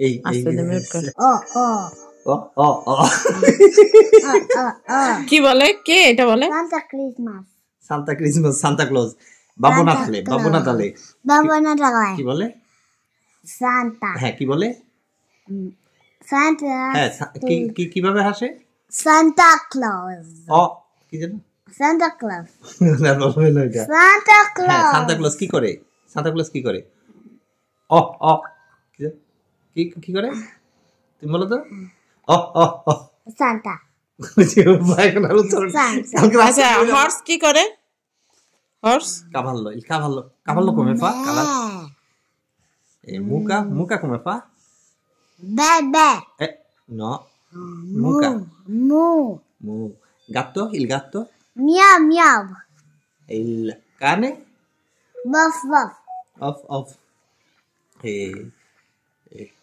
এই আস্তে দে মিউট কর। ও ও ও ও ও কি বলে কে এটা বলে? Santa Christmas. Santa Christmas, Santa Claus, বাবু নাতালে, বাবু নাতালে Baba Natale. কি বলে? Santa. হ্যাঁ কি বলে? Santa. হ্যাঁ কিভাবে হাসে? Santa Claus. ও কি জানো? Santa Claus. না বলবে না এটা। Santa হ্যাঁ Claus. সান্তা ক্লজ কি করে? সান্তা ক্লজ কি করে? ও ও কি কি করে? তুমি বলো তো। ও ও ও Santa. আচ্ছা হর্স কি করে? Horse cavallo, il cavallo come fa? Mucca, mucca come fa? Bebe. No, mucca. Mu. Mu. Gatto, il gatto? Miau miau. Il cane? Buff buff. Off.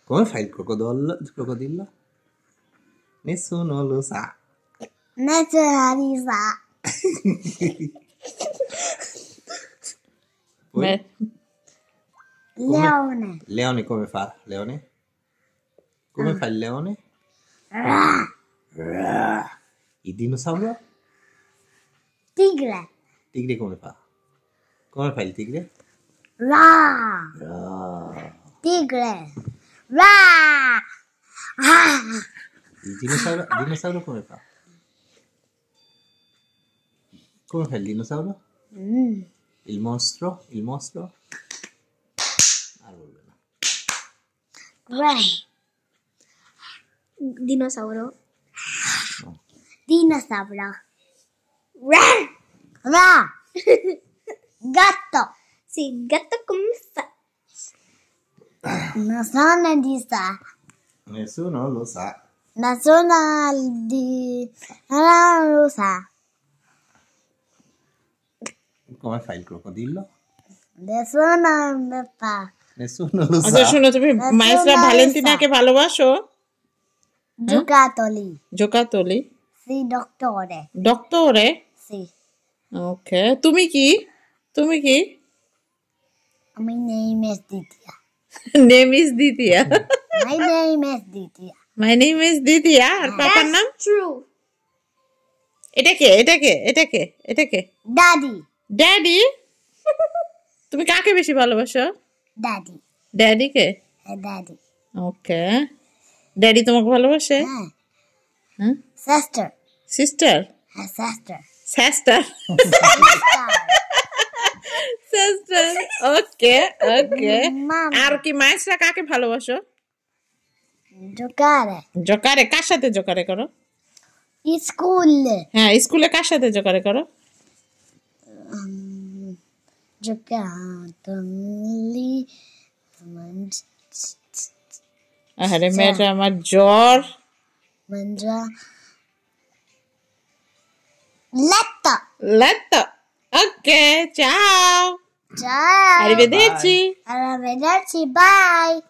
Come fa il crocodillo? Nessuno lo sa. Naturalisa. Poi? Leone. Leone come fa? Leone? Come fa il leone? Il dinosauro? Tigre. Tigre come fa? Come fa il tigre? Ra. Tigre. Ra. Il dinosauro come fa? Come fa il dinosauro? Il mostro? Allora. Ren. Dinosauro. No. Dinosauro. Ren. Ra. Gatto. Sì, gatto come fa? Non sono di sa. Nessuno lo sa. Non sono di... Non lo sa. Come fa il crocodillo? Nessuno lo fa. Nessuno lo আচ্ছা sa. শোনো, তুমি মাইসরা ভ্যালেন্টিনাকে ভালোবাসো? Giocattoli. জোকাতলি? Sì, dottore. ডক্টরে? Sì. ওকে, তুমি কি? My name is Ditia. Name is Ditia. My name is Ditia. My name is Ditia. আর পাপার নাম? True. এটা কে? Daddy. ড্যাডি? তুমি কাকে বেশি ভালোবাসো? Daddy. ড্যাডিকে? Daddy. ওকে, ড্যাডি তোমাকে ভালোবাসে? হ্যাঁ। Sister. Sister? Her sister. Sister? Sister. Okay. আর কি মাইসরা কাকে ভালোবাসো? জোকারে কার সাথে জোকারে করো? School. হ্যাঁ, স্কুলে কার সাথে জোকারে করো? Giocattoli. আরে মেয়েটা আমার জ্বর। Mangia. Letto. Ok, ciao. Ciao. Arrivederci. Arrivederci, bye.